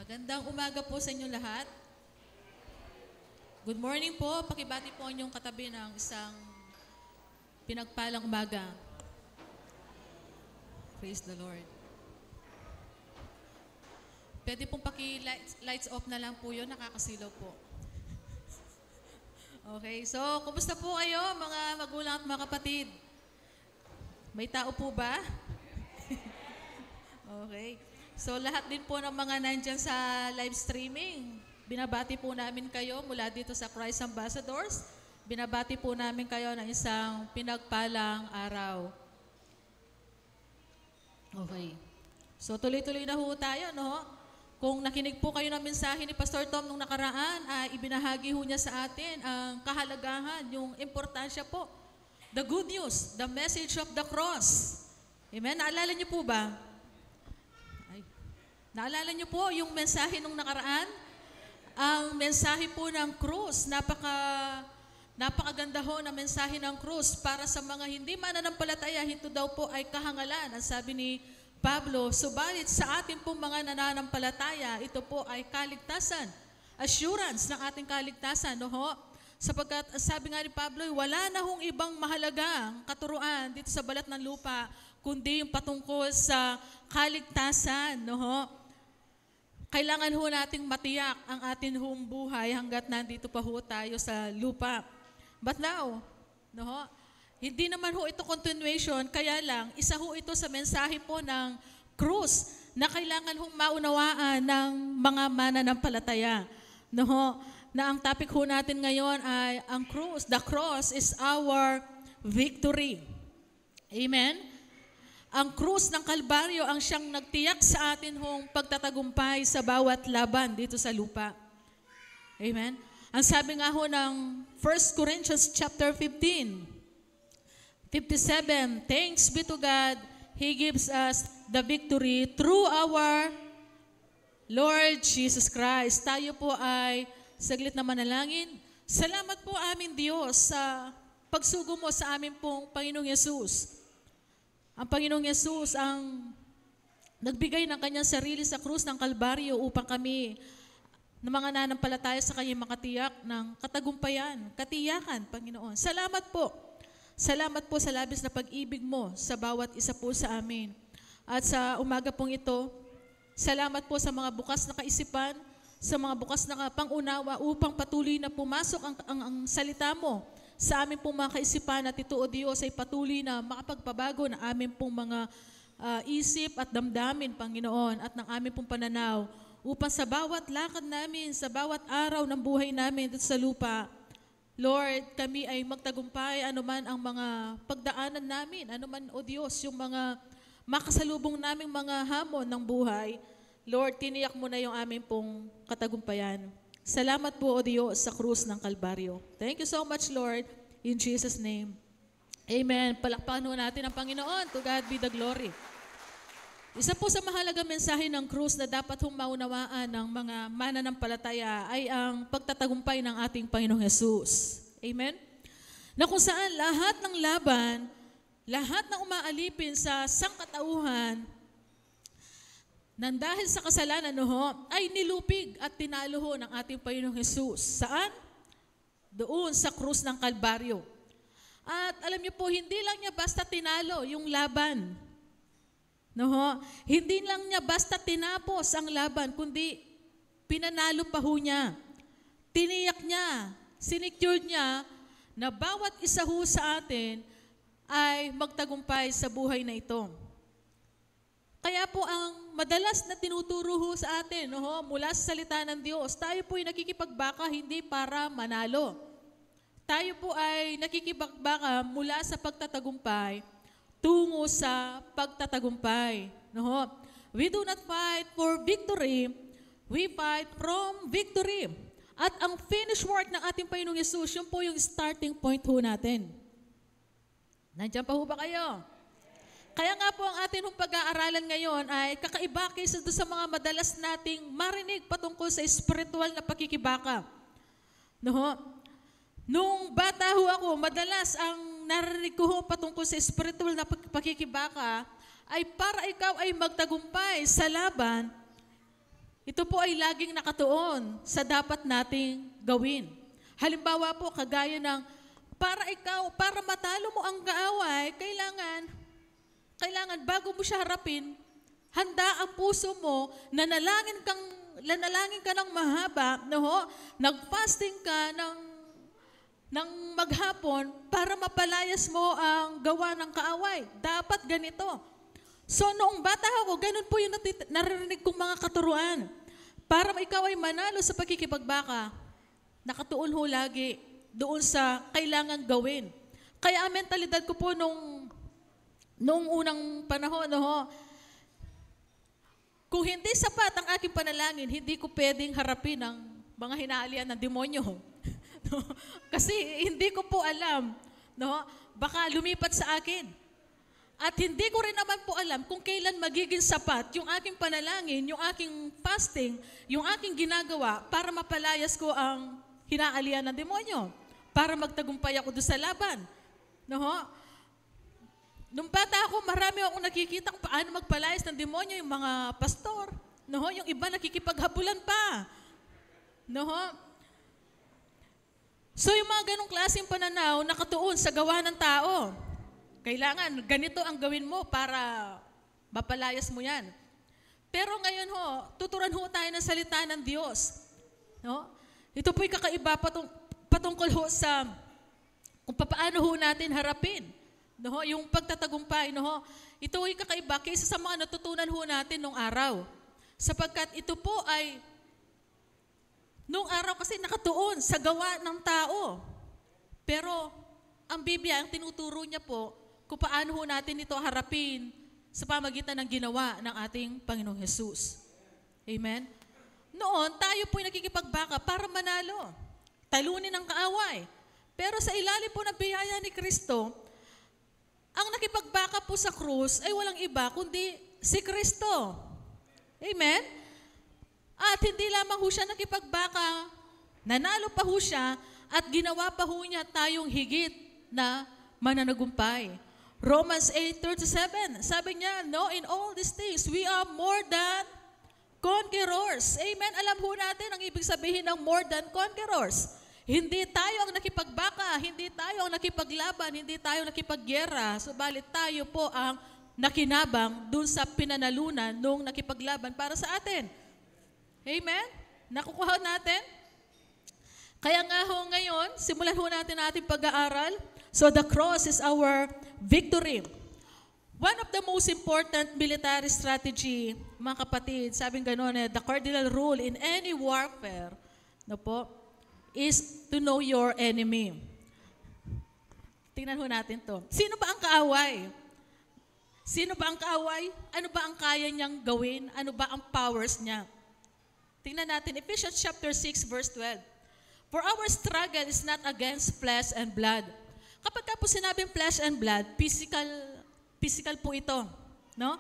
Magandang umaga po sa inyo lahat. Good morning po. Pakibati po ang inyong katabi ng isang pinagpalang umaga. Praise the Lord. Pwede pong paki-lights off na lang po yun. Nakakasilaw po. Okay. So, kumusta po kayo mga magulang at mga kapatid? May tao po ba? Okay. So lahat din po ng mga nandyan sa live streaming, binabati po namin kayo mula dito sa Christ Ambassadors. Binabati po namin kayo ng isang pinagpalang araw. Okay. So tuloy-tuloy na ho tayo, no? Kung nakinig po kayo ng mensahe ni Pastor Tom nung nakaraan, ibinahagi ho niya sa atin ang kahalagahan, yung importansya po. The good news, the message of the cross. Amen? Naalala niyo po ba? Naalala niyo po yung mensahe nung nakaraan? Ang mensahe po ng krus, napakaganda ho na mensahe ng krus para sa mga hindi mananampalataya, ito daw po ay kahangalan. Ang sabi ni Pablo, subalit sa ating pong mga nananampalataya, ito po ay kaligtasan, assurance ng ating kaligtasan. No ho? Sapagkat sabi nga ni Pablo, wala na hong ibang mahalagang katuruan dito sa balat ng lupa, kundi yung patungkol sa kaligtasan. No ho? Kailangan ho nating matiyak ang ating hong buhay hanggat nandito pa ho tayo sa lupa. But now, no, hindi naman ho ito continuation, kaya lang, isa ho ito sa mensahe po ng krus na kailangan hong maunawaan ng mga mananampalataya. No, na ang topic ho natin ngayon ay ang krus. The cross is our victory. Amen? Ang krus ng Kalbaryo ang siyang nagtiyak sa atin hong pagtatagumpay sa bawat laban dito sa lupa. Amen? Ang sabi nga ho ng 1 Corinthians chapter 15, 57, thanks be to God, He gives us the victory through our Lord Jesus Christ. Tayo po ay saglit na manalangin. Salamat po amin Diyos sa pagsugo mo sa amin pong Panginoong Yesus. Ang Panginoong Yesus ang nagbigay ng kanyang sarili sa krus ng Kalbaryo upang kami na mga nanampalataya sa kanyang makatiyak ng katagumpayan, katiyakan, Panginoon. Salamat po. Salamat po sa labis na pag-ibig mo sa bawat isa po sa amin. At sa umaga pong ito, salamat po sa mga bukas na kaisipan, sa mga bukas na pangunawa upang patuloy na pumasok ang salita mo sa amin pong mga kaisipan at ito, O Diyos, ay patuloy na makapagpabago ng amin pong mga isip at damdamin, Panginoon, at ng amin pong pananaw upang sa bawat lakad namin, sa bawat araw ng buhay namin dito sa lupa, Lord, kami ay magtagumpay anuman ang mga pagdaanan namin, anuman, O Diyos, yung mga makasalubong naming mga hamon ng buhay, Lord, tiniyak mo na yung amin pong katagumpayan. Salamat po, O Diyos, sa krus ng Kalbaryo. Thank you so much, Lord, in Jesus' name. Amen. Palakpakan ho natin ang Panginoon. To God be the glory. Isa po sa mahalagang mensahe ng krus na dapat hong maunawaan ng mga mananampalataya ay ang pagtatagumpay ng ating Panginoong Yesus. Amen? Na kung saan lahat ng laban, lahat ng umaalipin sa sangkatauhan, nang dahil sa kasalanan ay nilupig at tinalo ho ng ating Panginoong Hesus. Saan? Doon sa krus ng Kalbaryo. At alam niyo po, hindi lang niya basta tinalo yung laban. Hindi lang niya basta tinapos ang laban, kundi pinanalo pa ho niya. Tiniyak niya, sinecured niya na bawat isa ho sa atin ay magtagumpay sa buhay na ito. Kaya po ang madalas na tinuturo ho sa atin mula sa salita ng Diyos, tayo po ay nakikipagbaka hindi para manalo. Tayo po ay nakikipagbaka mula sa pagtatagumpay tungo sa pagtatagumpay. We do not fight for victory, we fight from victory. At ang finish work ng ating Panginoong Yesus, yun po yung starting point ho natin. Nandiyan pa ho ba kayo? Kaya nga po ang ating pag-aaralan ngayon ay kakaiba kaysa doon sa mga madalas nating marinig patungkol sa spiritual na pakikibaka. Nung bata ho ako, madalas ang narinig ko patungkol sa spiritual na pakikibaka ay para ikaw ay magtagumpay sa laban, ito po ay laging nakatuon sa dapat nating gawin. Halimbawa po, kagaya ng para matalo mo ang kaaway, kailangan bago mo siya harapin, handa ang puso mo, nanalangin ka ng mahaba, no? Nag-fasting ka ng maghapon para mapalayas mo ang gawa ng kaaway. Dapat ganito. So noong bata ako, ganun po yung naririnig kong mga katuruan. Para ikaw ay manalo sa pagkikipagbaka, nakatuon ho lagi doon sa kailangan gawin. Kaya ang mentalidad ko po nung unang panahon, no, kung hindi sapat ang aking panalangin, hindi ko pwedeng harapin ang mga hinaalian ng demonyo. No? Kasi hindi ko po alam, no, baka lumipat sa akin. At hindi ko rin naman po alam kung kailan magiging sapat yung aking panalangin, yung aking fasting, yung aking ginagawa para mapalayas ko ang hinaalian ng demonyo, para magtagumpay ako doon sa laban. No? Nung bata ako, marami akong nakikita kung paano magpalayas ng demonyo, yung mga pastor. No? Yung iba nakikipaghabulan pa. No? So yung mga ganong klaseng pananaw, nakatuon sa gawa ng tao. Kailangan, ganito ang gawin mo para mapalayas mo yan. Pero ngayon ho, tuturan ho tayo ng salita ng Diyos. No? Ito po'y kakaiba patungkol ho sa kung paano ho natin harapin. No? Yung pagtatagumpay. No? Ito ay kakaiba kaysa sa mga natutunan ho natin nung araw. Sapagkat ito po ay nung araw kasi nakatuon sa gawa ng tao. Pero ang Biblia, ang tinuturo niya po, kung paano ho natin ito harapin sa pamagitan ng ginawa ng ating Panginoong Hesus. Amen? Noon, tayo po'y nakikipagbaka para manalo. Talunin ang kaaway. Pero sa ilalim po ng biyaya ni Kristo, ang nakipagbaka po sa krus ay walang iba kundi si Kristo. Amen? At hindi lamang ho siya nakipagbaka, nanalo pa ho siya at ginawa pa ho niya tayong higit na mananagumpay. Romans 8:37, sabi niya, no, in all these things, we are more than conquerors. Amen? Alam ho natin ang ibig sabihin ng more than conquerors. Hindi tayo ang nakipagbaka, hindi tayo ang nakipaglaban, hindi tayo nakipaggera, subalit tayo po ang nakinabang dun sa pinanalunan nung nakipaglaban para sa atin. Amen? Nakukuha natin? Kaya nga ho ngayon, simulan ho natin ating pag-aaral. So the cross is our victory. One of the most important military strategy, mga kapatid, sabing gano'n, the cardinal rule in any warfare, no po, is to know your enemy. Tingnan ho natin to. Sino ba ang kaaway? Sino ba ang kaaway? Ano ba ang kaya niyang gawin? Ano ba ang powers niya? Tingnan natin, Ephesians chapter 6, verse 12. For our struggle is not against flesh and blood. Kapag ka po sinabing flesh and blood, physical po ito, no?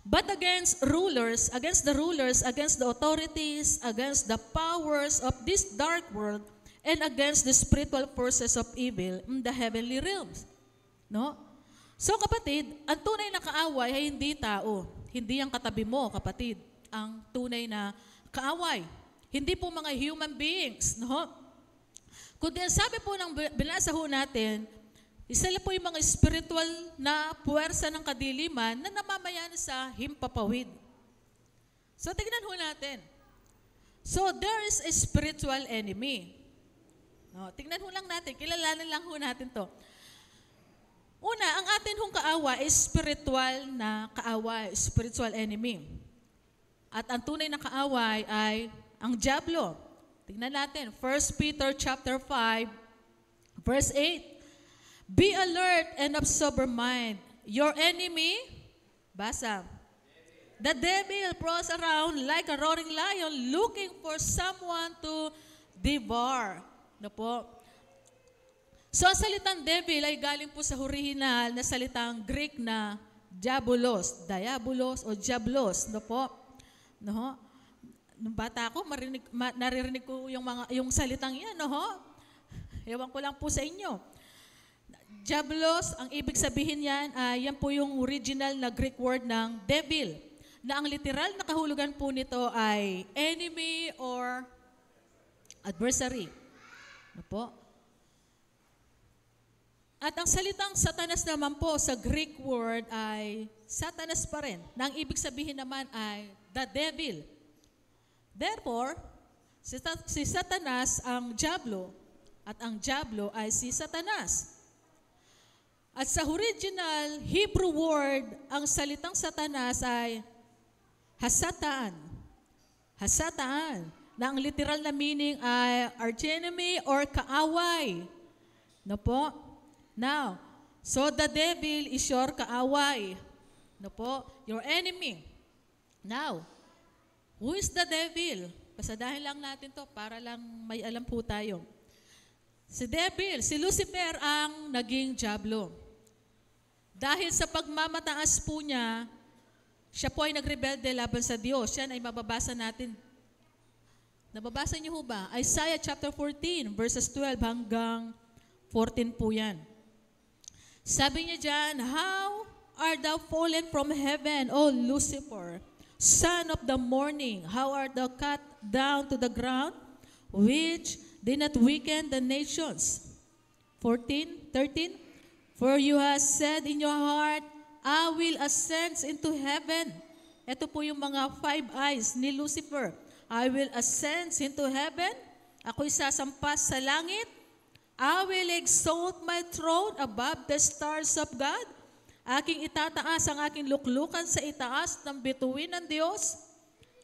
But against the rulers, against the authorities, against the powers of this dark world, and against the spiritual forces of evil in the heavenly realms. No? So kapatid, ang tunay na kaaway ay hindi tao. Hindi ang katabi mo, kapatid, ang tunay na kaaway. Hindi po mga human beings, no? Kundi sabi po ng binasa ho natin, isa po yung mga spiritual na puwersa ng kadiliman na namamayan sa himpapawid. So tignan ho natin. So there is a spiritual enemy. No, tignan ho lang natin, kilalanin lang ho natin to. Una, ang atin hong kaawa is spiritual na kaaway, spiritual enemy. At ang tunay na kaaway ay ang dyablo. Tingnan natin, 1 Peter chapter 5, verse 8. Be alert and of sober mind. Your enemy, basa, the devil prowls around like a roaring lion looking for someone to devour. No po? So ang salitang devil ay galing po sa original na salitang Greek na diabolos o diablos. No po? No? Nung bata ako, naririnig ko yung salitang yan, no ho? Ewan ko lang po sa inyo. Diablos, ang ibig sabihin yan, yan po yung original na Greek word ng devil. na ang literal na kahulugan po nito ay enemy or adversary. Ano po? At ang salitang Satanas naman po sa Greek word ay Satanas pa rin, na ang ibig sabihin naman ay the devil. Therefore, si Satanas ang Diablo at ang Diablo ay si Satanas. At sa original Hebrew word, ang salitang Satanas ay Hasatan. Hasatan, na ang literal na meaning ay archenemy or kaaway. No po? Now, so the devil is your kaaway. No po? Your enemy. Now, who is the devil? Pasadahin lang natin to para lang may alam po tayo. Si devil, si Lucifer ang naging Diablo. Dahil sa pagmamataas po niya, siya po ay nagrebelde laban sa Diyos. Yan ay mababasa natin. Nababasa niyo ho ba? Isaiah chapter 14, verses 12 hanggang 14 po yan. Sabi niya dyan, how art thou fallen from heaven, O Lucifer, son of the morning? How art thou cut down to the ground, which did not weaken the nations? 13. For you have said in your heart, I will ascend into heaven. Ito po yung mga 5 eyes ni Lucifer. I will ascend into heaven. Ako'y sasampas sa langit. I will exalt my throne above the stars of God. Aking itataas ang aking luklukan sa itaas ng bituin ng Diyos.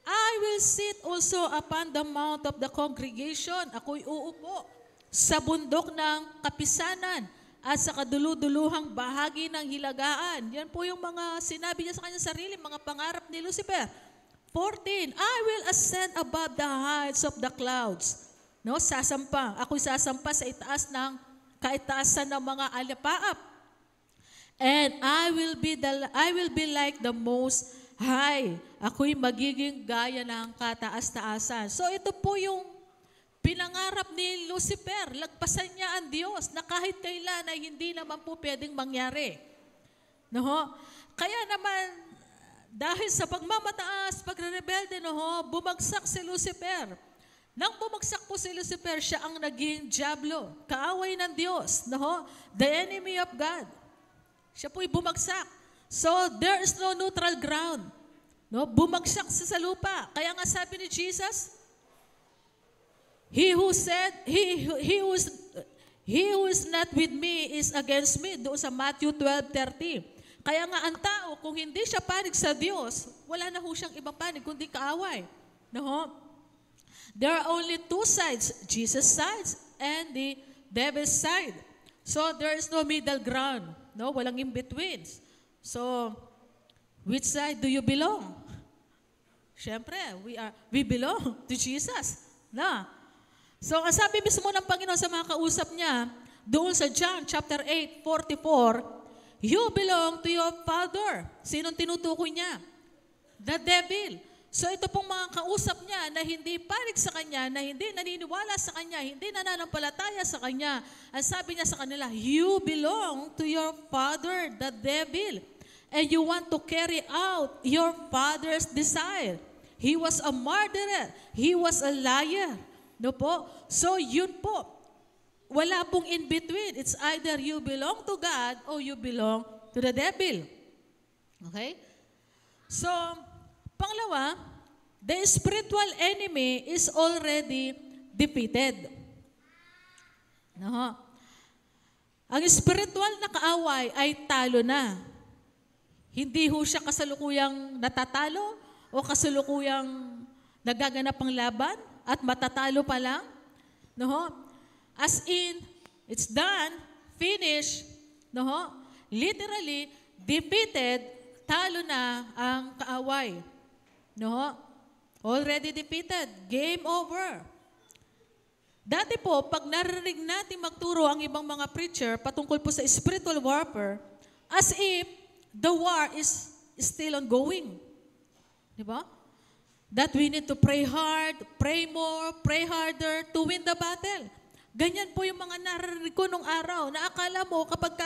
I will sit also upon the mount of the congregation. Ako'y uupo sa bundok ng kapisanan at sa kaduluduluhang bahagi ng hilagaan. Yan po yung mga sinabi niya sa kanyang sarili, mga pangarap ni Lucifer. 14, I will ascend above the heights of the clouds. No, sasampa. Ako'y sasampa sa itaas ng kaitaasan ng mga alapaap. And I will be like the most high. Ako'y magiging gaya ng kataas-taasan. So ito po yung pinangarap ni Lucifer. Lagpasan niya ang Diyos na kahit kailan ay hindi naman po pwedeng mangyari. No? Kaya naman, dahil sa pagmamataas, pagre-rebelde, bumagsak si Lucifer. Nang bumagsak po si Lucifer, siya ang naging Diablo, kaaway ng Diyos, the enemy of God. Siya po'y bumagsak. So, there is no neutral ground. No? Bumagsak siya sa lupa. Kaya nga sabi ni Jesus, He who is not with me is against me. Doon sa Matthew 12:30. Kaya nga ang tao, kung hindi siya panig sa Diyos, wala na ho siyang ibang panig, kundi kaaway. No? There are only 2 sides, Jesus' side and the devil's side. So there is no middle ground. No? Walang in-between. So, which side do you belong? Siyempre, we belong to Jesus. Na? So, ang sabi mismo ng Panginoon sa mga kausap niya, doon sa John chapter 8:44, you belong to your father. Sinong tinutukoy niya? The devil. So ito pong mga kausap niya na hindi panig sa kanya, na hindi naniniwala sa kanya, hindi nananampalataya sa kanya. Ang sabi niya sa kanila, you belong to your father, the devil, and you want to carry out your father's desire. He was a murderer. He was a liar. No po? So yun po. Wala pong in between. It's either you belong to God or you belong to the devil. Okay? So, pangalawa, the spiritual enemy is already defeated. No? Ang spiritual na kaaway ay talo na. Hindi ho siya kasalukuyang natatalo o kasalukuyang nagaganap ang laban at matatalo pa lang. No? As in, it's done, finished, literally, defeated, talo na ang kaaway. Already defeated. Game over. Dati po, pag narinig natin magturo ang ibang mga preacher patungkol po sa spiritual warfare, as if the war is still ongoing. Di ba? That we need to pray hard, pray more, pray harder to win the battle. Ganyan po yung mga narinig ko nung araw na akala mo kapag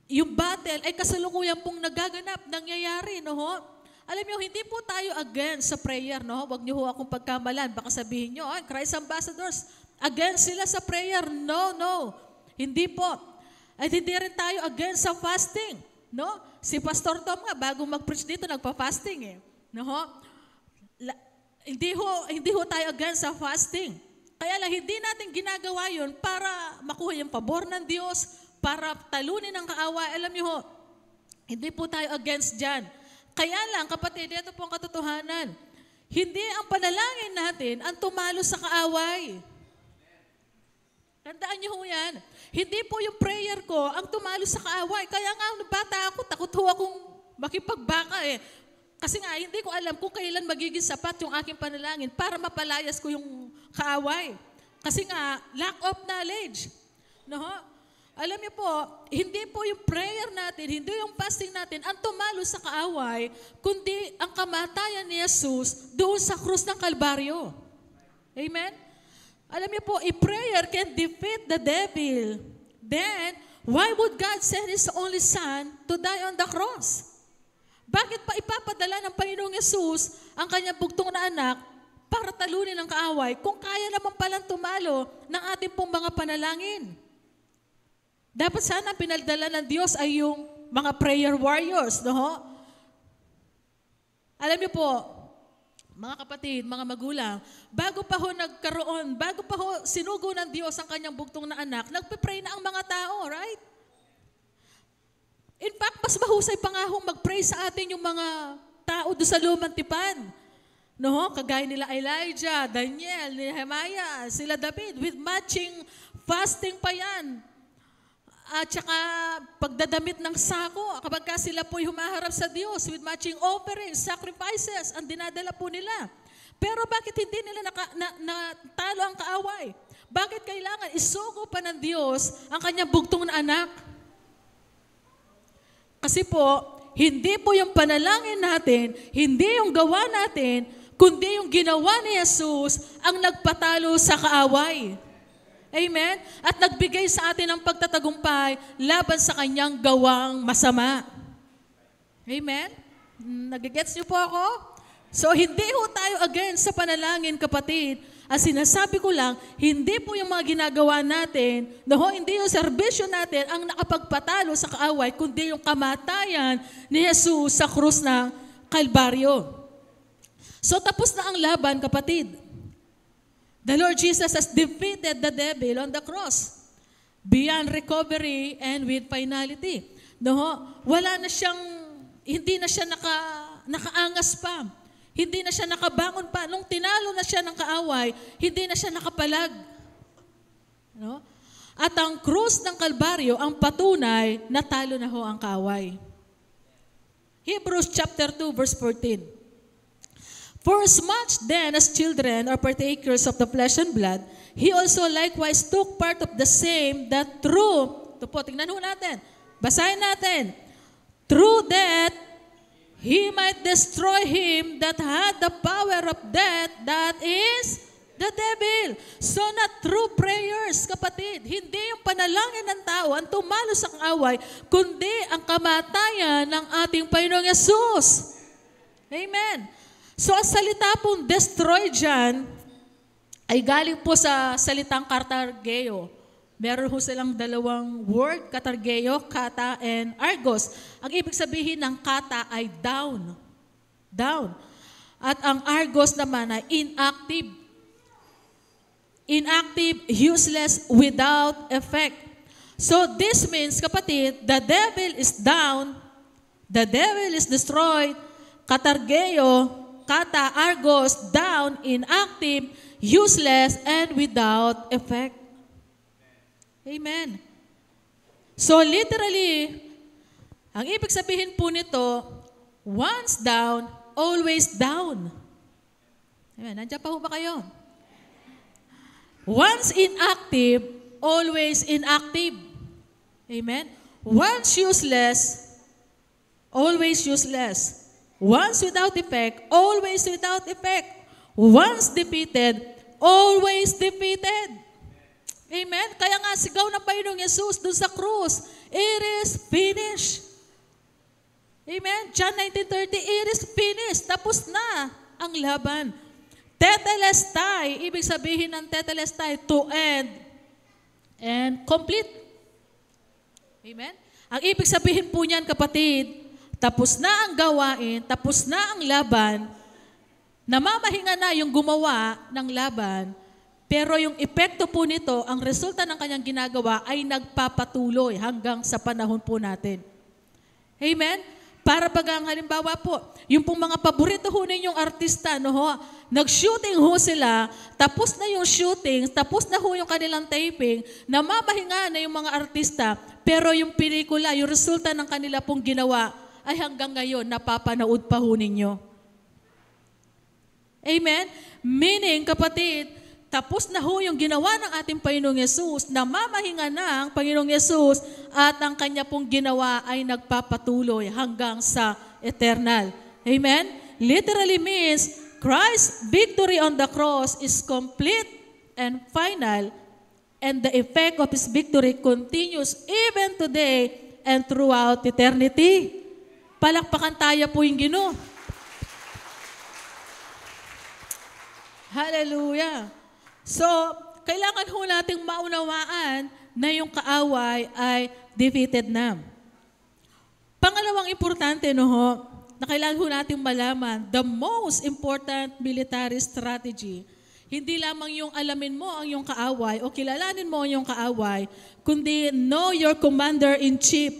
yung battle ay kasalukuyan pong nagaganap, nangyayari, Alam niyo, hindi po tayo against sa prayer, no? Huwag niyo ho akong pagkamalan. Baka sabihin niyo, Christ Ambassadors, against sila sa prayer. No, no. Hindi po. At hindi rin tayo against sa fasting, no? Si Pastor Tom nga, bago mag-preach dito, nagpa-fasting eh. No? Hindi ho tayo against sa fasting. Kaya lang, hindi natin ginagawa yun para makuha yung pabor ng Diyos, para talunin ang kaaway. Alam niyo ho, hindi po tayo against dyan. Kaya lang, kapatid, ito po ang katotohanan. Hindi ang panalangin natin ang tumalo sa kaaway. Tandaan niyo ho yan. Hindi po yung prayer ko ang tumalo sa kaaway. Kaya nga, bata ako, takot ho akong makipagbaka eh. Kasi nga, hindi ko alam kung kailan magiging sapat yung aking panalangin para mapalayas ko yung kaaway. Kasi nga, lack of knowledge. No? Alam niyo po, hindi po yung prayer natin, hindi yung fasting natin ang tumalo sa kaaway, kundi ang kamatayan ni Jesus doon sa krus ng Kalbaryo. Amen? Alam niyo po, if prayer can defeat the devil, then why would God send His only Son to die on the cross? Bakit pa ipapadala ng Panginoong Jesus ang kanyang bugtong na anak para talunin ang kaaway kung kaya naman palang tumalo ng ating pong mga panalangin? Dapat sana pinaldala ng Diyos ay yung mga prayer warriors, no? Alam niyo po, mga kapatid, mga magulang, bago pa ho sinugo ng Diyos ang kanyang bugtong na anak, nagpe-pray na ang mga tao, right? In fact, mas mahusay pa nga hong mag-pray sa atin yung mga tao doon sa lumang tipan. No? Kagaya nila Elijah, Daniel, Nehemiah, sila David, with matching fasting pa yan. At saka pagdadamit ng sako, kapag sila po'y humaharap sa Diyos with matching offerings, sacrifices, ang dinadala po nila. Pero bakit hindi nila natalo ang kaaway? Bakit kailangan isugo pa ng Diyos ang kanyang bugtong na anak? Kasi po, hindi po yung panalangin natin, hindi yung gawa natin, kundi yung ginawa ni Jesus ang nagpatalo sa kaaway. Amen? At nagbigay sa atin ng pagtatagumpay laban sa kanyang gawang masama. Amen? Nagigets niyo po ako? So, hindi ho tayo against sa panalangin, kapatid. At sinasabi ko lang, hindi po yung mga ginagawa natin, hindi yung serbisyo natin ang nakapagpatalo sa kaaway, kundi yung kamatayan ni Jesus sa krus ng Kalbaryo. So, tapos na ang laban, kapatid. The Lord Jesus has defeated the devil on the cross beyond recovery and with finality. Wala na siyang, hindi na siya nakaangas pa. Hindi na siya nakabangon pa. Nung tinalo na siya ng kaaway, hindi na siya nakapalag. At ang krus ng Kalbaryo ang patunay na talo na ho ang kaaway. Hebrews chapter 2 verse 14. For as much then as children are partakers of the flesh and blood, He also likewise took part of the same, that through, ito po, tingnan ho natin, basahin natin, through that He might destroy him that had the power of death, that is the devil. So not through prayers, kapatid, hindi yung panalangin ng tao ang tumalo sa kaaway, kundi ang kamatayan ng ating Panginoong Yesus. Amen. So, ang salita pong destroy dyan ay galing po sa salitang katargeo. Meron ho silang dalawang word, katargeo, kata, and argos. Ang ibig sabihin ng kata ay down. Down. At ang argos naman ay inactive. Inactive, useless, without effect. So, this means, kapatid, the devil is down, the devil is destroyed, katargeo, kata, argos, down, inactive, useless, and without effect. Amen. So literally, ang ibig sabihin po nito, once down, always down. Amen. Nandiyan pa ho ba kayo? Once inactive, always inactive. Amen. Once useless, always useless. Once without effect, always without effect. Once defeated, always defeated. Amen? Kaya nga sigaw ng Panginoong Yesus doon sa krus, it is finished. Amen? John 19:30, it is finished. Tapos na ang laban. Tetelestai, ibig sabihin ng tetelestai, to end and complete. Amen? Ang ibig sabihin po niyan, kapatid, tapos na ang gawain, tapos na ang laban, namamahinga na yung gumawa ng laban, pero yung epekto po nito, ang resulta ng kanyang ginagawa ay nagpapatuloy hanggang sa panahon po natin. Amen? Para bagang halimbawa po, yung pong mga paborito ho ninyong artista, no ho, nag-shooting ho sila, tapos na yung shooting, tapos na ho yung kanilang taping, namamahinga na yung mga artista, pero yung pelikula, yung resulta ng kanila pong ginawa, ay hanggang ngayon, napapanood pa ho ninyo. Amen? Meaning, kapatid, tapos na ho yung ginawa ng ating Panginoong Yesus, namamahinga na ang Panginoong Yesus at ang Kanya pong ginawa ay nagpapatuloy hanggang sa eternal. Amen? Literally means, Christ's victory on the cross is complete and final, and the effect of His victory continues even today and throughout eternity. Palakpakan tayo po yung Ginoo. Hallelujah. So, kailangan ho nating maunawaan na yung kaaway ay defeated na. Pangalawang importante, no ho, na kailangan ho nating malaman, the most important military strategy, hindi lamang yung alamin mo ang iyong kaaway o kilalanin mo ang iyong kaaway, kundi know your commander-in-chief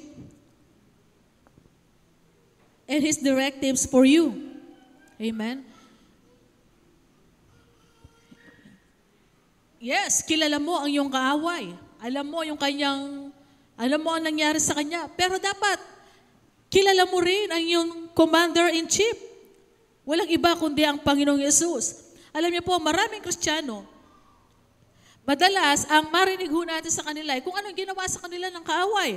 and his directives for you. Amen? Yes, kilala mo ang iyong kaaway. Alam mo ang nangyari sa kanya. Pero dapat, kilala mo rin ang iyong commander-in-chief. Walang iba kundi ang Panginoong Yesus. Alam niyo po, maraming Kristiyano, madalas, ang marinig ho natin sa kanila ay kung anong ginawa sa kanila ng kaaway.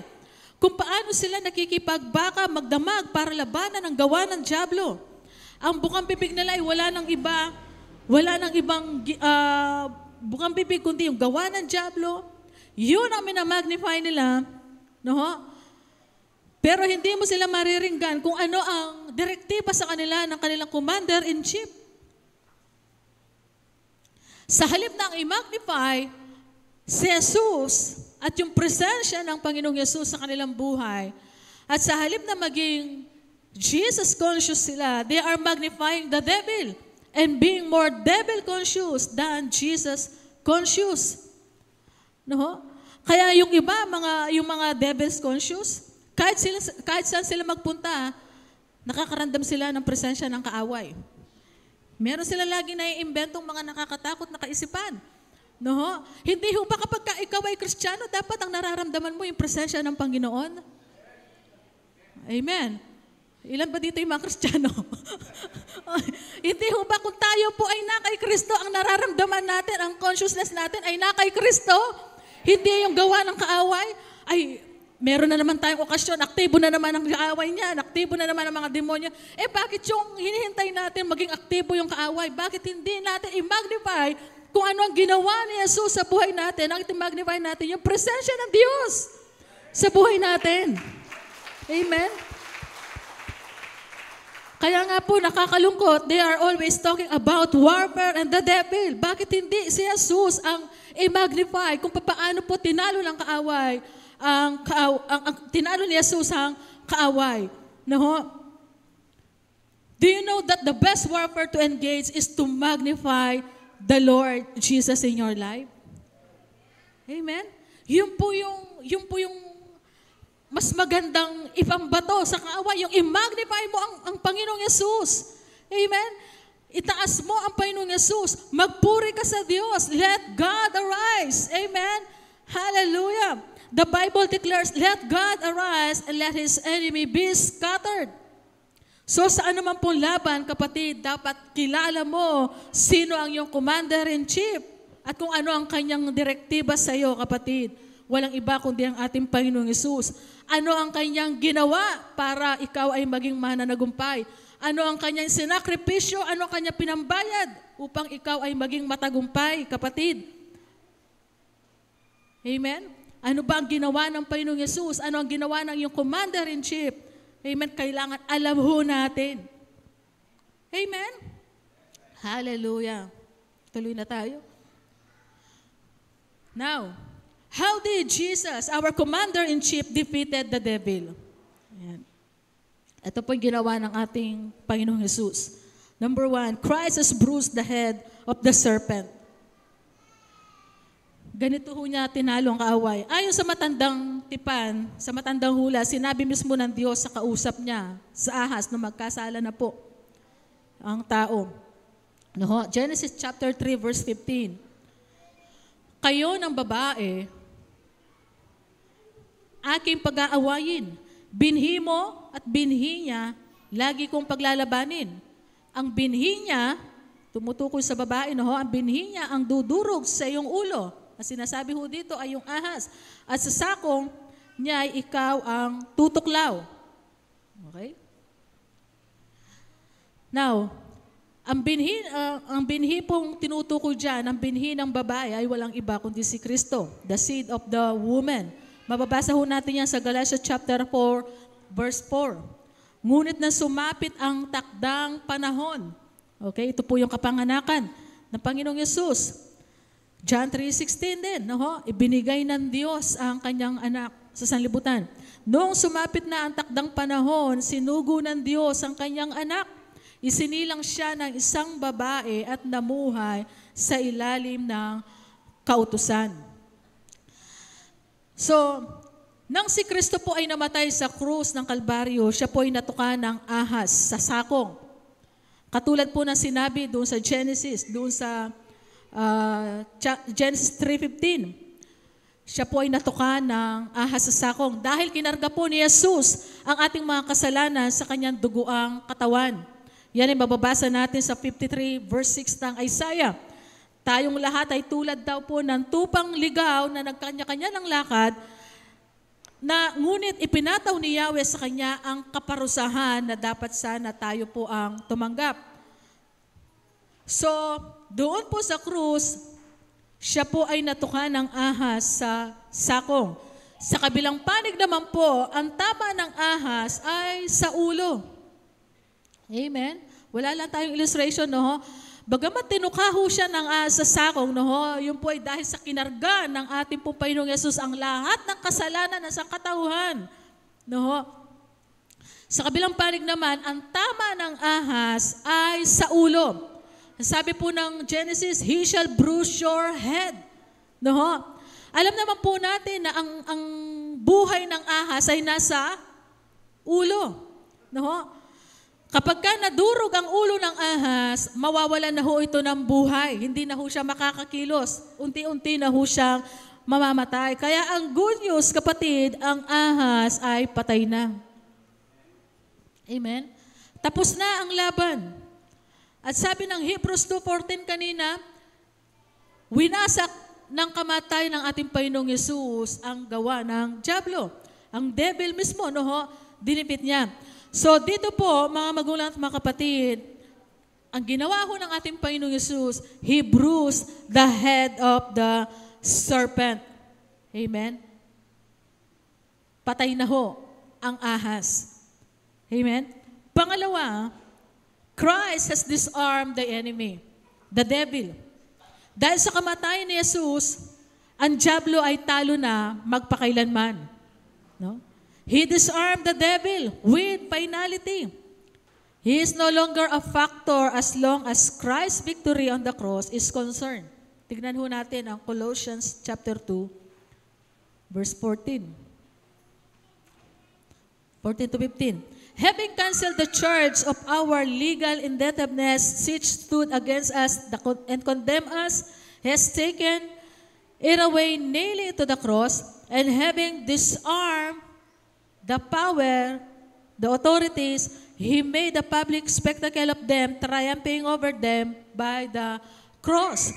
Kung paano sila nakikipagbaka, magdamag para labanan ang gawa ng dyablo. Ang bukang bibig nila ay wala nang ibang bukang bibig kundi yung gawa ng dyablo. Yun ang minamagnify nila. No? Pero hindi mo sila mariringgan kung ano ang direktiba sa kanila ng kanilang commander-in-chief. Sa halip na ang i-magnify si Jesus at yung presensya ng Panginoong Yesus sa kanilang buhay, at sa halip na maging Jesus-conscious sila, they are magnifying the devil and being more devil-conscious than Jesus-conscious. No? Kaya yung iba, yung mga devils-conscious, kahit saan sila magpunta, nakakaramdam sila ng presensya ng kaaway. Meron sila lagi naiimbentong mga nakakatakot na kaisipan. No? Hindi ho ba kapag ikaw ay Kristiyano, dapat ang nararamdaman mo yung presensya ng Panginoon? Amen. Ilan ba dito yung mga Kristiyano? Hindi ho ba kung tayo po ay na kay Kristo, ang nararamdaman natin, ang consciousness natin ay na kay Kristo? Hindi yung gawa ng kaaway? Ay, meron na naman tayong okasyon, aktibo na naman ang kaaway niya, aktibo na naman ang mga demonyo. Bakit yung hinihintay natin maging aktibo yung kaaway? Bakit hindi natin i-magnify kung ano ang ginawa ni Jesus sa buhay natin? Ang i-magnify natin yung presensya ng Diyos sa buhay natin. Amen? Kaya nga po, nakakalungkot, they are always talking about warfare and the devil. Bakit hindi si Jesus ang i-magnify kung paano po tinalo ng kaaway, tinalo ni Jesus ang kaaway? No? Do you know that the best warfare to engage is to magnify the Lord Jesus in your life? Amen? Yun po yung mas magandang ipambato sa kaaway, yung i-magnify mo ang Panginoong Yesus. Amen? Itaas mo ang Panginoong Yesus. Magpuri ka sa Diyos. Let God arise. Amen? Hallelujah. The Bible declares, let God arise and let His enemy be scattered. So sa anuman pong laban, kapatid, dapat kilala mo sino ang iyong commander-in-chief at kung ano ang kanyang direktiba sa iyo, kapatid. Walang iba kundi ang ating Panginoong Yesus. Ano ang kanyang ginawa para ikaw ay maging mananagumpay? Ano ang kanyang sinakripisyo? Ano ang kanyang pinambayad upang ikaw ay maging matagumpay, kapatid? Amen? Ano ba ang ginawa ng Panginoong Yesus? Ano ang ginawa ng iyong commander-in-chief Amen? Kailangan alam ho natin. Amen? Hallelujah. Tuloy na tayo. Now, how did Jesus, our Commander-in-Chief, defeated the devil? Ayan. Ito po yung ginawa ng ating Panginoong Jesus. Number 1, Christ has bruised the head of the serpent. Ganito ho niya tinalo ang kaaway. Ayon sa matandang tipan, sa matandang hula, sinabi mismo ng Diyos sa kausap niya, sa ahas, na magkasala na po ang tao. No, Genesis chapter 3, verse 15. Kayo ng babae, aking pag-aawayin. Binhi mo at binhi niya, lagi kong paglalabanin. Ang binhi niya, tumutukoy sa babae, no, ang binhi niya ang dudurog sa iyong ulo. Ang sinasabi ho dito ay yung ahas. At sa sakong niya ay ikaw ang tutuklaw. Okay? Now, ang binhi pong tinutukoy dyan, ang binhi ng babae ay walang iba kundi si Kristo, the seed of the woman. Mababasa ho natin yan sa Galatians chapter 4, verse 4. Ngunit na sumapit ang takdang panahon. Okay, ito po yung kapanganakan ng Panginoong Yesus. John 3:16 din, no? Ibinigay ng Diyos ang kanyang anak sa sanlibutan. Noong sumapit na ang takdang panahon, sinugo ng Diyos ang kanyang anak. Isinilang siya ng isang babae at namuhay sa ilalim ng kautusan. So, nang si Kristo po ay namatay sa krus ng Kalbaryo, siya po ay natukan ng ahas sa sakong. Katulad po ng sinabi doon sa Genesis, doon sa Genesis 3:15. Siya po ay natukan ng ahas sa sakong dahil kinarga po ni Jesus ang ating mga kasalanan sa kanyang duguang katawan. Yan ay mababasa natin sa 53 verse 6 ng Isaiah. Tayong lahat ay tulad daw po ng tupang ligaw na nagkanya-kanya ng lakad, na ngunit ipinataw ni Yahweh sa kanya ang kaparusahan na dapat sana tayo po ang tumanggap. So, doon po sa krus, siya po ay natukan ng ahas sa sakong. Sa kabilang panig naman po, ang tama ng ahas ay sa ulo. Amen? Wala lang tayong illustration, no? Bagamat tinuka ho siya ng ahas sa sakong, no? Yun po ay dahil sa kinarga ng ating pong Panginoong Yesus ang lahat ng kasalanan na sa katauhan. No? Sa kabilang panig naman, ang tama ng ahas ay sa ulo. Sabi po ng Genesis, He shall bruise your head. No? Alam naman po natin na ang buhay ng ahas ay nasa ulo. No? Kapag ka nadurog ang ulo ng ahas, mawawalan na ho ito ng buhay. Hindi na ho siya makakakilos. Unti-unti na ho siyang mamamatay. Kaya ang good news, kapatid, ang ahas ay patay na. Amen? Tapos na ang laban. At sabi ng Hebrews 2:14 kanina, winasak ng kamatay ng ating Panginoong Yesus ang gawa ng dyablo. Ang devil mismo, no ho, dinipit niya. So dito po, mga magulang at mga kapatid, ang ginawa ho ng ating Panginoong Yesus, He bruised the head of the serpent. Amen? Patay na ho ang ahas. Amen? Pangalawa, Christ has disarmed the enemy, the devil. Dahil sa kamatayan ni Jesus, ang dyablo ay talo na magpakailanman. No? He disarmed the devil with finality. He is no longer a factor as long as Christ's victory on the cross is concerned. Tignan ho natin ang Colossians chapter 2, verse 14. 14 to 15. Having canceled the charge of our legal indebtedness which stood against us and condemned us, has taken it away, nailing it to the cross, and having disarmed the power, the authorities, He made a public spectacle of them, triumphing over them by the cross.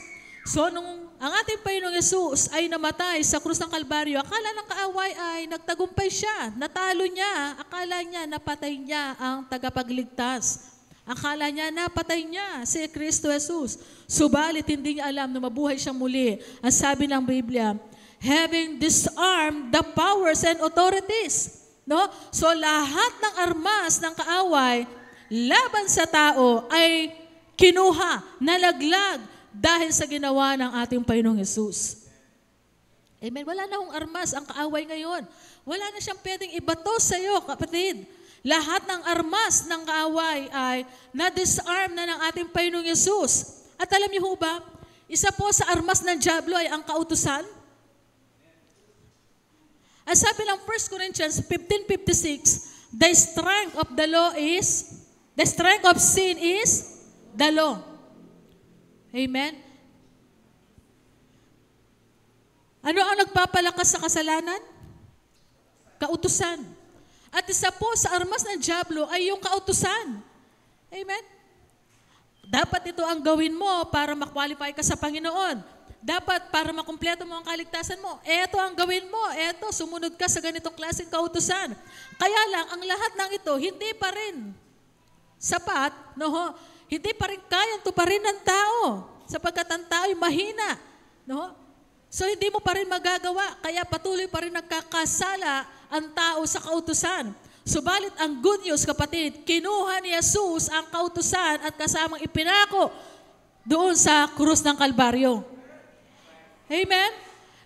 So, nung ang ating Panginoong Yesus ay namatay sa krus ng Kalbaryo, akala ng kaaway ay nagtagumpay siya, natalo niya, akala niya napatay niya ang tagapagligtas. Akala niya napatay niya si Kristo Jesus. Subalit hindi niya alam na mabuhay siyang muli. Ang sabi ng Biblia, having disarmed the powers and authorities. No? So lahat ng armas ng kaaway laban sa tao ay kinuha, nalaglag dahil sa ginawa ng ating Panginoong Hesus. Amen. Wala na hong armas ang kaaway ngayon. Wala na siyang pwedeng ibato sa iyo, kapatid. Lahat ng armas ng kaaway ay na-disarm na ng ating Panginoong Hesus. At alam niyo ho ba, isa po sa armas ng dyablo ay ang kautusan. At sabi ng 1 Corinthians 15:56, the strength of sin is the law. Amen? Ano ang nagpapalakas sa kasalanan? Kautusan. At isa po sa armas ng dyablo ay yung kautusan. Amen? Dapat ito ang gawin mo para ma-qualify ka sa Panginoon. Dapat para makumpleto mo ang kaligtasan mo. Ito ang gawin mo. Ito, sumunod ka sa ganitong klaseng kautusan. Kaya lang, ang lahat ng ito, hindi pa rin sapat, no? Hindi pa rin kayang tuparin ng tao sapagkat ang tao ay mahina. No? So hindi mo pa rin magagawa, kaya patuloy pa rin nagkakasala ang tao sa kautusan. Subalit ang good news, kapatid, kinuha ni Jesus ang kautusan at kasamang ipinako doon sa krus ng Kalbaryo. Amen?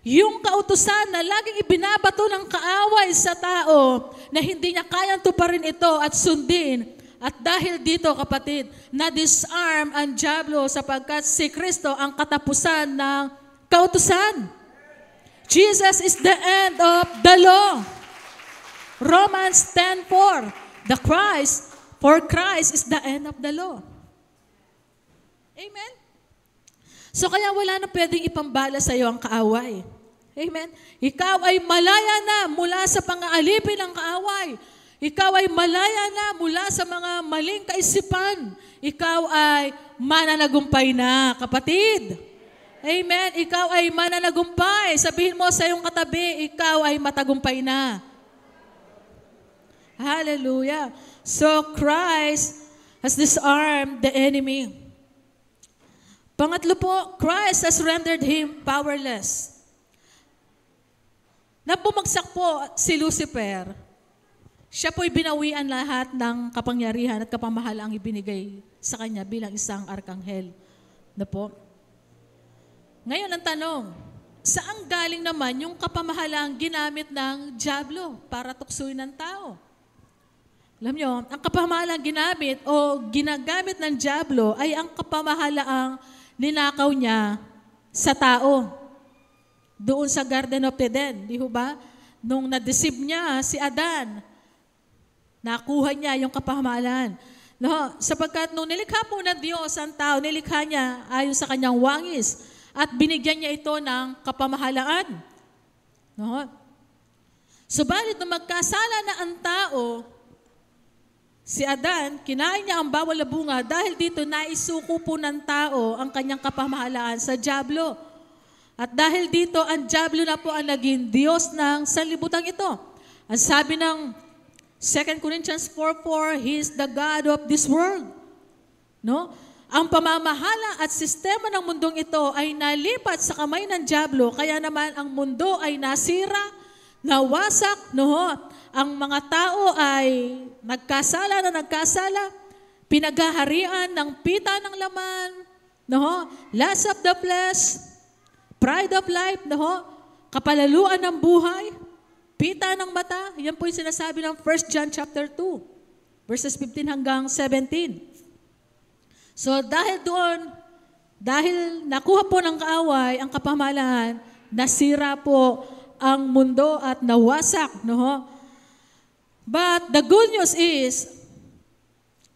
Yung kautusan na laging ibinabato ng kaaway sa tao na hindi niya kayang tuparin ito at sundin. At dahil dito, kapatid, na-disarm ang dyablo sapagkat si Kristo ang katapusan ng kautusan. Jesus is the end of the law. Romans 10:4, for Christ is the end of the law. Amen? So kaya wala na pwedeng ipambala sa iyo ang kaaway. Amen? Ikaw ay malaya na mula sa pang-aalipin ng kaaway. Ikaw ay malaya na mula sa mga maling kaisipan. Ikaw ay mananagumpay na, kapatid. Amen? Ikaw ay mananagumpay. Sabihin mo sa iyong katabi, ikaw ay matagumpay na. Hallelujah. So Christ has disarmed the enemy. Pangatlo po, Christ has rendered him powerless. Nang bumagsak po si Lucifer, siya po'y binawian lahat ng kapangyarihan at kapamahalaang ibinigay sa kanya bilang isang arkanghel. Na po? Ngayon ang tanong, saan galing naman yung kapamahalaang ginamit ng dyablo para tuksuin ng tao? Alam nyo, ang kapamahalaang ginamit o ginagamit ng dyablo ay ang kapamahalaang ninakaw niya sa tao. Doon sa Garden of Eden, di ba? Nung na-deceive niya si Adan, nakuha niya yung kapamahalaan. No, sapagkat nung nilikha po ng Diyos ang tao, nilikha niya ayon sa kanyang wangis at binigyan niya ito ng kapamahalaan. No? Subalit nung magkasala na ang tao, si Adan, kinain niya ang bawal na bunga dahil dito naisuko po ng tao ang kanyang kapamahalaan sa dyablo. At dahil dito, ang dyablo na po ang naging Diyos ng sanlibutan ito. Ang sabi ng 2 Corinthians 4:4, He is the God of this world. No? Ang pamamahala at sistema ng mundong ito ay nalipat sa kamay ng dyablo, kaya naman ang mundo ay nasira, nawasak, no? Ang mga tao ay nagkasala, pinaghaharian ng pita ng laman, no? Lust of the flesh, pride of life, no? Kapalaluan ng buhay, pita ng mata. Yan po yung sinasabi ng 1 John chapter 2, verses 15 hanggang 17. So dahil doon, dahil nakuha po ng kaaway ang kapamahalaan, nasira po ang mundo at nawasak, no? But the good news is,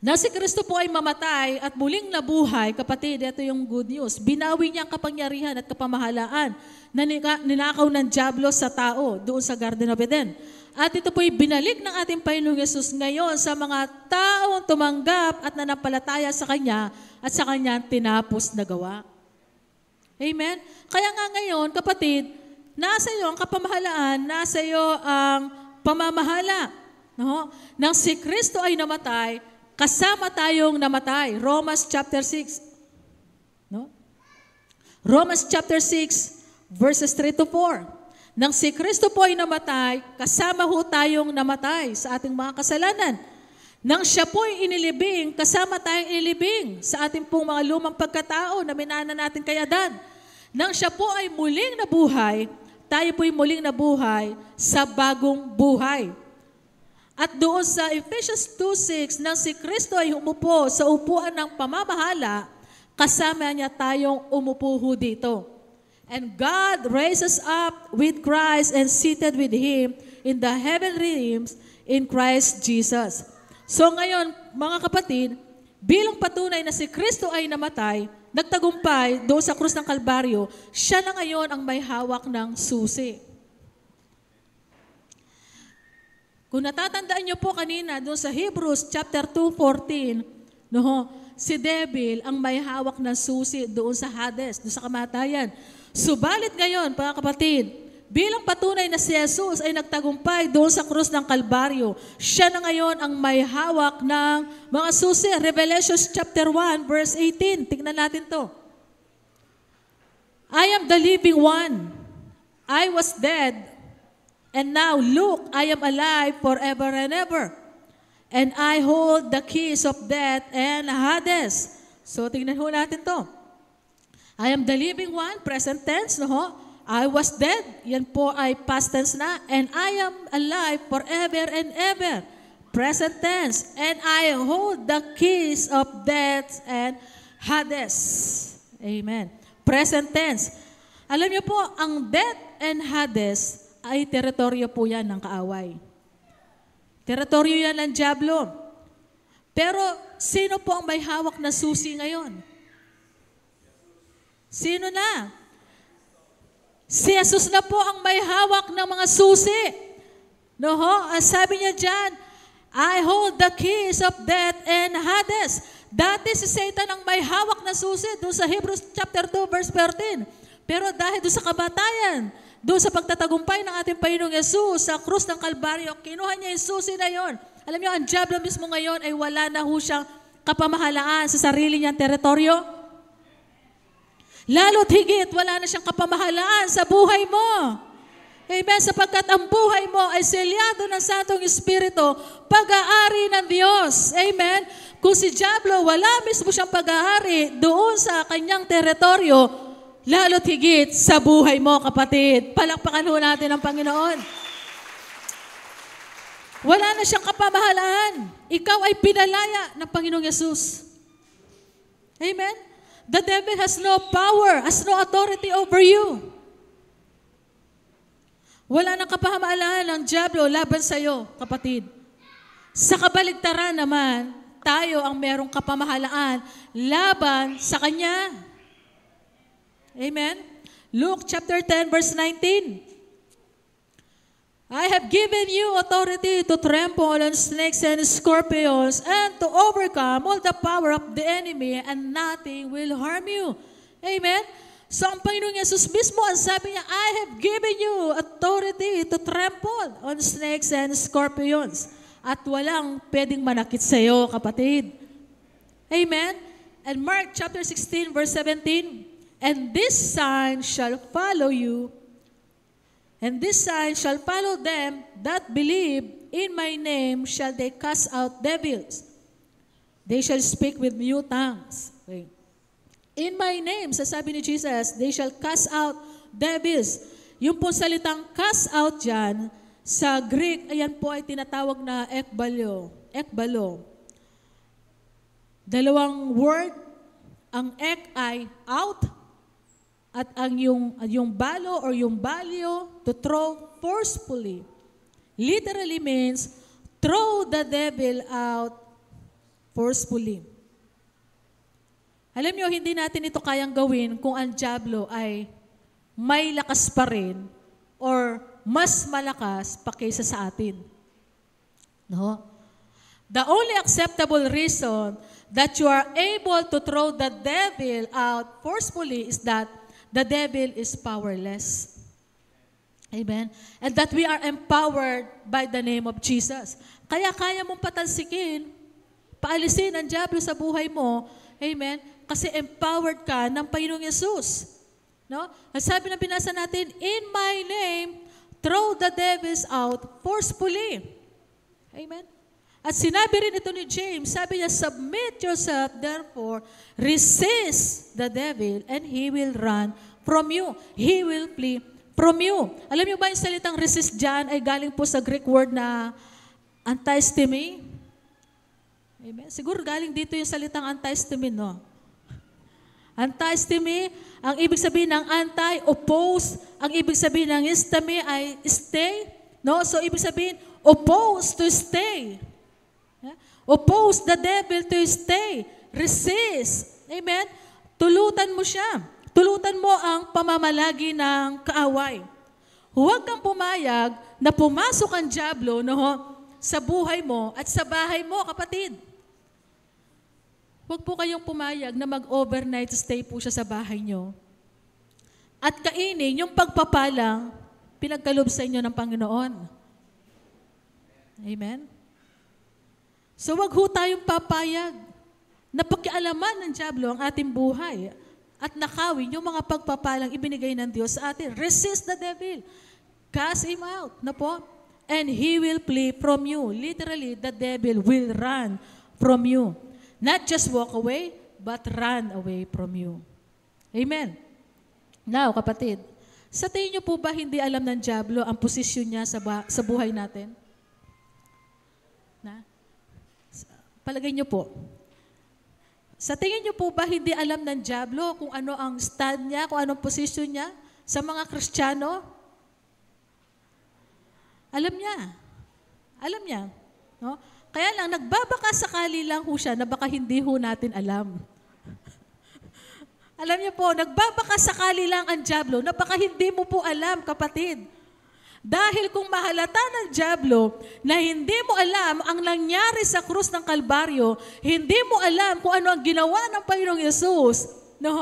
na si Kristo po ay mamatay at muling nabuhay, kapatid, ito yung good news. Binawi niya ang kapangyarihan at kapamahalaan na ninakaw ng dyablo sa tao doon sa Garden of Eden. At ito po ay binalik ng ating Panginoong Yesus ngayon sa mga taong tumanggap at nanampalataya sa Kanya at sa Kanyang tinapos na gawa. Amen? Kaya nga ngayon, kapatid, nasa iyo ang kapamahalaan, nasa iyo ang pamamahala. No? Nang si Kristo ay namatay, kasama tayong namatay. Romans chapter 6. No? Romans chapter 6, verses 3 to 4. Nang si Kristo po ay namatay, kasama ho tayong namatay sa ating mga kasalanan. Nang siya po ay inilibing, kasama tayong inilibing sa ating pong mga lumang pagkatao na minana natin kay Adan. Nang siya po ay muling nabuhay, tayo po ay muling nabuhay sa bagong buhay. At doon sa Ephesians 2:6, nang si Kristo ay umupo sa upuan ng pamamahala, kasama niya tayong umupo ho dito. And God raised us up with Christ and seated with Him in the heavenly realms in Christ Jesus. So ngayon, mga kapatid, bilang patunay na si Kristo ay namatay, nagtagumpay doon sa krus ng Kalbaryo, siya na ngayon ang may hawak ng susi. Kung natatandaan niyo po kanina doon sa Hebrews chapter 2:14, si Devil ang may hawak ng susi doon sa Hades, doon sa kamatayan. Subalit ngayon, mga kapatid, bilang patunay na si Jesus ay nagtagumpay doon sa krus ng Kalbaryo, siya na ngayon ang may hawak ng mga susi. Revelation chapter 1 verse 18. Tingnan natin to. I am the living one. I was dead, and now look, I am alive forever and ever. And I hold the keys of death and Hades. So tingnan ho natin to. I am the living one, present tense, I was dead, yan po ay past tense na. And I am alive forever and ever, present tense. And I hold the keys of death and Hades. Amen. Present tense. Alam niyo po, ang death and Hades ay teritoryo po yan ng kaaway. Teritoryo yan ng dyablo. Pero sino po ang may hawak na susi ngayon? Sino na? Si Jesus na po ang may hawak ng mga susi. Sabi niya dyan, I hold the keys of death and Hades. Dati si Satan ang may hawak na susi doon sa Hebrews chapter 2 verse 13. Pero dahil doon sa kamatayan, doon sa pagtatagumpay ng ating Panginoong Yesus sa krus ng Kalbaryo, kinuha niya yung susi na yon. Alam niyo, ang dyablo mismo ngayon ay wala na ho siyang kapamahalaan sa sarili niyang teritoryo. Lalo't higit, wala na siyang kapamahalaan sa buhay mo. Amen? Sapagkat ang buhay mo ay selyado ng Santong Espiritu, pag-aari ng Diyos. Amen? Kung si Diablo, wala mismo siyang pag-aari doon sa kanyang teritoryo, lalo't higit sa buhay mo, kapatid. Palakpakan ho natin ang Panginoon. Wala na siyang kapamahalaan. Ikaw ay pinalaya ng Panginoong Yesus. Amen? The devil has no power, has no authority over you. Wala nang kapamahalaan ng dyablo laban sa iyo, kapatid. Sa kabaligtaran naman, tayo ang merong kapamahalaan laban sa Kanya. Amen? Luke chapter 10 verse 19. I have given you authority to trample on snakes and scorpions and to overcome all the power of the enemy, and nothing will harm you. Amen? So ang Panginoong Yesus mismo, ang sabi niya, I have given you authority to trample on snakes and scorpions. At walang pwedeng manakit sa iyo, kapatid. Amen? And Mark chapter 16 verse 17, and this sign shall follow you, and this sign shall follow them that believe, in my name shall they cast out devils. They shall speak with new tongues. Okay. In my name, sasabi ni Jesus, they shall cast out devils. Yung po salitang cast out dyan, sa Greek, ayan po ay tinatawag na ekbalo. Ekbalo. Dalawang word, ang ek ay out, at ang yung balo or yung balyo, to throw forcefully, literally means throw the devil out forcefully. Alam niyo, hindi natin ito kayang gawin kung ang dyablo ay may lakas pa rin or mas malakas pa kaysa sa atin. No? The only acceptable reason that you are able to throw the devil out forcefully is that the devil is powerless. Amen? And that we are empowered by the name of Jesus. Kaya kaya mong patalsikin, paalisin ang dyablo sa buhay mo, amen? Kasi empowered ka ng Panginoong Yesus. No? At sabi na binasa natin, in my name throw the devils out forcefully. Amen? At sinabi rin ito ni James, sabi niya, submit yourself, therefore, resist the devil, and he will run from you. He will flee from you. Alam niyo ba yung salitang resist dyan ay galing po sa Greek word na antistemi? Amen? Siguro galing dito yung salitang antistemi, no? Antistemi, ang ibig sabihin ng anti, oppose. Ang ibig sabihin ng istemi ay stay. No? So, ibig sabihin, oppose to stay. Oppose the devil to stay. Resist. Amen? Tulutan mo siya. Tulutan mo ang pamamalagi ng kaaway. Huwag kang pumayag na pumasok ang dyablo, no, sa buhay mo at sa bahay mo, kapatid. Huwag po kayong pumayag na mag-overnight stay po siya sa bahay nyo. At kainin yung pagpapalang pinagkalob sa inyo ng Panginoon. Amen? So wag ho tayong papayag na pakialaman ng dyablo ang ating buhay at nakawin yung mga pagpapalang ibinigay ng Diyos sa atin. Resist the devil. Cast him out. Na po? And he will flee from you. Literally, the devil will run from you. Not just walk away, but run away from you. Amen. Now, kapatid, sa tingin niyo po ba hindi alam ng dyablo ang posisyon niya sa buhay natin? Na? Palagay niyo po. Sa tingin niyo po ba hindi alam ng dyablo kung ano ang stand niya, kung anong posisyon niya sa mga Kristiyano? Alam niya. Alam niya. No? Kaya lang, nagbabaka sakali lang ho siya na baka hindi ho natin alam. Alam niyo po, nagbabaka sakali lang ang dyablo na baka hindi mo po alam, kapatid. Dahil kung mahalata ng dyablo na hindi mo alam ang nangyari sa krus ng Kalbaryo, hindi mo alam kung ano ang ginawa ng Panginoong Yesus, no?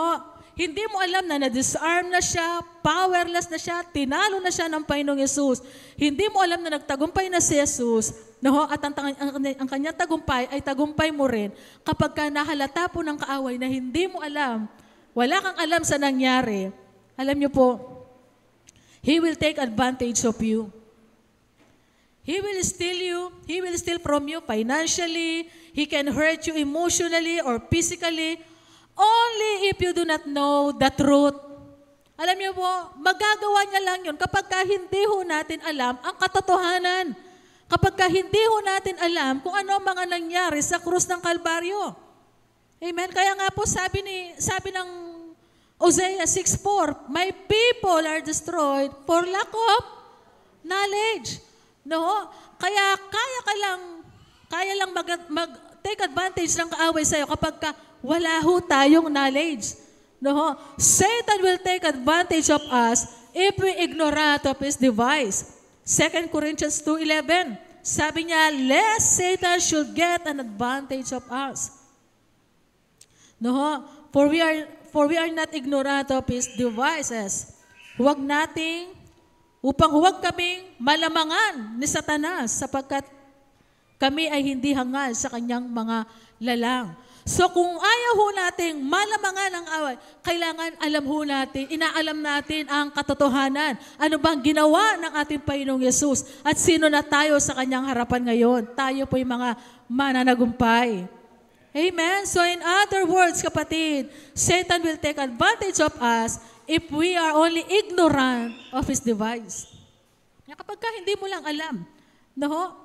Hindi mo alam na na-disarm na siya, powerless na siya, tinalo na siya ng Panginoong Yesus. Hindi mo alam na nagtagumpay na si Yesus, no? At ang kanyang tagumpay ay tagumpay mo rin kapag ka nahalata po ng kaaway na hindi mo alam, wala kang alam sa nangyari. Alam niyo po, he will take advantage of you. He will steal you. He will steal from you financially. He can hurt you emotionally or physically. Only if you do not know the truth. Alam niyo po, magagawa niya lang yun kapag ka hindi ho natin alam ang katotohanan. Kapag ka hindi ho natin alam kung ano ang mga nangyari sa krus ng Kalbaryo. Amen? Kaya nga po sabi ng Hosea 6:4, my people are destroyed for lack of knowledge. No? Kaya kaya lang mag-take advantage ng kaaway sa'yo kapag ka wala ho tayong knowledge. No? Satan will take advantage of us if we ignorant of his device. 2 Corinthians 2:11, sabi niya, lest Satan should get an advantage of us. No? For we are not ignorant of his devices. Upang huwag kaming malamangan ni Satanas sapagkat kami ay hindi hangal sa kanyang mga lalang. So kung ayaw ho nating malamangan ang away, kailangan inaalam natin ang katotohanan. Ano bang ginawa ng ating Panginoong Yesus? At sino na tayo sa kanyang harapan ngayon? Tayo po yung mga mananagumpay. Amen? So in other words, kapatid, Satan will take advantage of us if we are only ignorant of his device. Kapag ka hindi mo lang alam, no?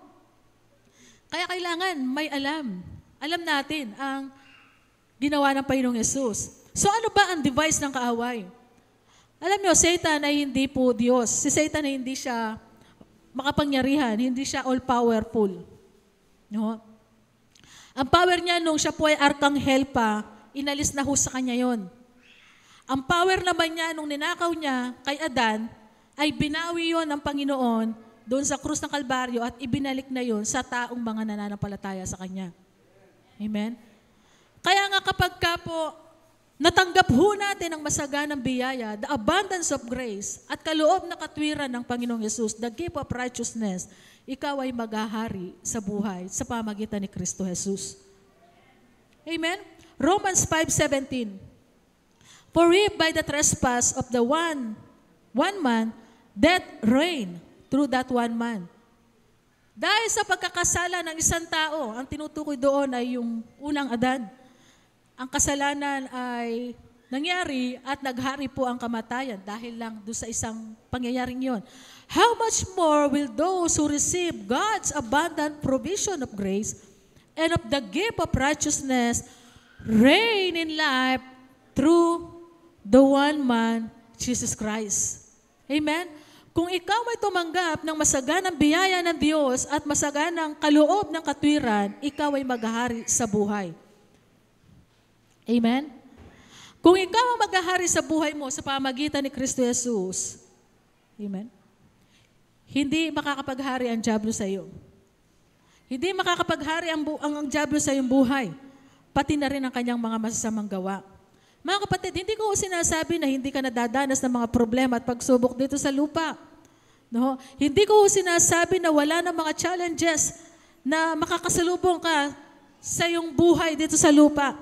Kaya kailangan may alam. Alam natin ang ginawa ng Panginoong Yesus. So ano ba ang device ng kaaway? Alam niyo, Satan ay hindi po Diyos. Si Satan ay hindi siya makapangyarihan, hindi siya all-powerful. No? Ang power niya nung siya po ay arkanghel pa, inalis na ho sa kanya yon. Ang power naman niya nung ninakaw niya kay Adan, ay binawi yon ng Panginoon doon sa krus ng Kalbaryo at ibinalik na yon sa taong mga nananampalataya sa kanya. Amen? Kaya nga kapag ka po natanggap ho natin ang masaganang biyaya, the abundance of grace at kaloob na katwiran ng Panginoong Yesus, the gift of righteousness, ikaw ay maghahari sa buhay sa pamagitan ni Kristo Jesus. Amen? Romans 5:17. For if by the trespass of the one man, death reigned through that one man. Dahil sa pagkakasala ng isang tao, ang tinutukoy doon ay yung unang Adan. Ang kasalanan ay nangyari at naghari po ang kamatayan dahil lang doon sa isang pangyayaring yon. How much more will those who receive God's abundant provision of grace and of the gift of righteousness reign in life through the one man, Jesus Christ. Amen? Kung ikaw ay tumanggap ng masaganang biyaya ng Diyos at masaganang kaloob ng katwiran, ikaw ay maghahari sa buhay. Amen? Kung ikaw ang maghahari sa buhay mo sa pamagitan ni Kristo Jesus, amen? Hindi makakapaghari ang dyablo sa iyo. Hindi makakapaghari ang dyablo sa iyong buhay, pati na rin ang kanyang mga masasamang gawa. Mga kapatid, hindi ko sinasabi na hindi ka nadadanas ng mga problema at pagsubok dito sa lupa. No? Hindi ko sinasabi na wala na mga challenges na makakasalubong ka sa iyong buhay dito sa lupa.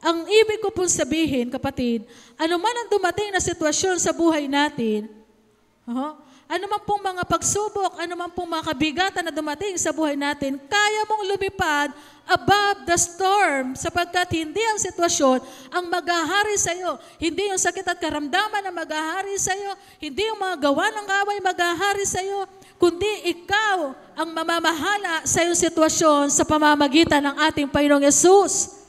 Ang ibig ko pong sabihin, kapatid, ano man ang dumating na sitwasyon sa buhay natin, ano man pong mga pagsubok, ano man pong mga kabigatan na dumating sa buhay natin, kaya mong lumipad above the storm sapagkat hindi ang sitwasyon ang maghahari sa iyo. Hindi yung sakit at karamdaman ang maghahari sa iyo. Hindi yung mga gawa ng away maghahari sa iyo. Kundi ikaw ang mamamahala sa iyong sitwasyon sa pamamagitan ng ating Panginoong Yesus.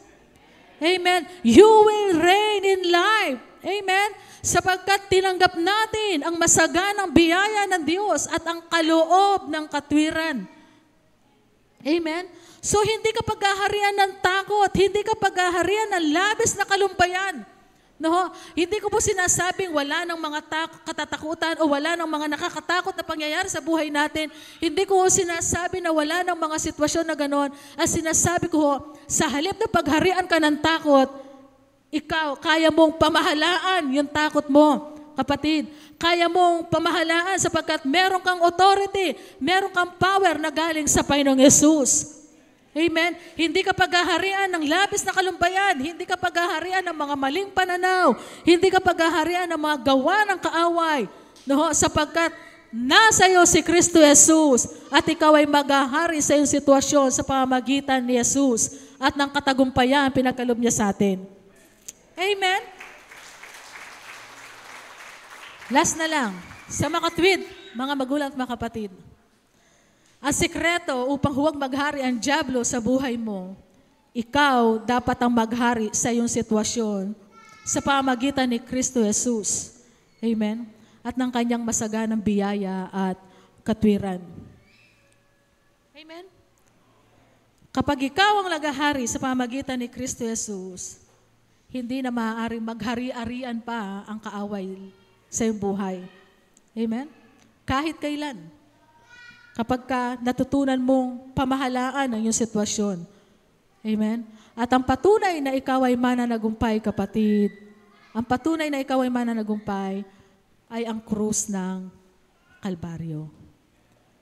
Amen. You will reign in life. Amen. Sapagkat tinanggap natin ang masaganang biyaya ng Diyos at ang kaloob ng katwiran. Amen. So hindi ka paghaharian ng takot, hindi ka paghaharian ng labis na kalumpayan. No? Hindi ko po sinasabing wala ng mga katatakutan o wala ng mga nakakatakot na pangyayari sa buhay natin. Hindi ko sinasabi na wala ng mga sitwasyon na gano'n. Ang sinasabi ko, sa halip na pagharian ka ng takot, ikaw, kaya mong pamahalaan yung takot mo, kapatid. Kaya mong pamahalaan sapagkat meron kang authority, meron kang power na galing sa Panginoong Yesus. Amen? Hindi ka paghaharian ng labis na kalumpayan, hindi ka paghaharian ng mga maling pananaw, hindi ka paghaharian ng mga gawa ng kaaway, no? Sapagkat nasa iyo si Kristo Jesus at ikaw ay maghahari sa iyong sitwasyon sa pamamagitan ni Jesus at ng katagumpayan pinagkaloob niya sa atin. Amen? Last na lang, sa makatwid, mga magulang at mga kapatid, ang sikreto upang huwag maghari ang dyablo sa buhay mo, ikaw dapat ang maghari sa iyong sitwasyon sa pamagitan ni Kristo Jesus. Amen? At ng kanyang masaganang biyaya at katwiran. Amen? Kapag ikaw ang naghahari sa pamagitan ni Kristo Jesus, hindi na maaaring maghari-arian pa ang kaaway sa iyong buhay. Amen? Kahit kailan. Kapag ka natutunan mong pamahalaan ang iyong sitwasyon. Amen? At ang patunay na ikaw ay mananagumpay, kapatid, ang patunay na ikaw ay mananagumpay ay ang krus ng Kalbaryo.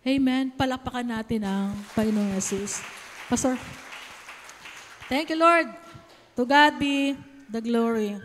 Amen? Palakpakan natin ang Panginoong Jesus. Pastor, thank you, Lord. To God be the glory.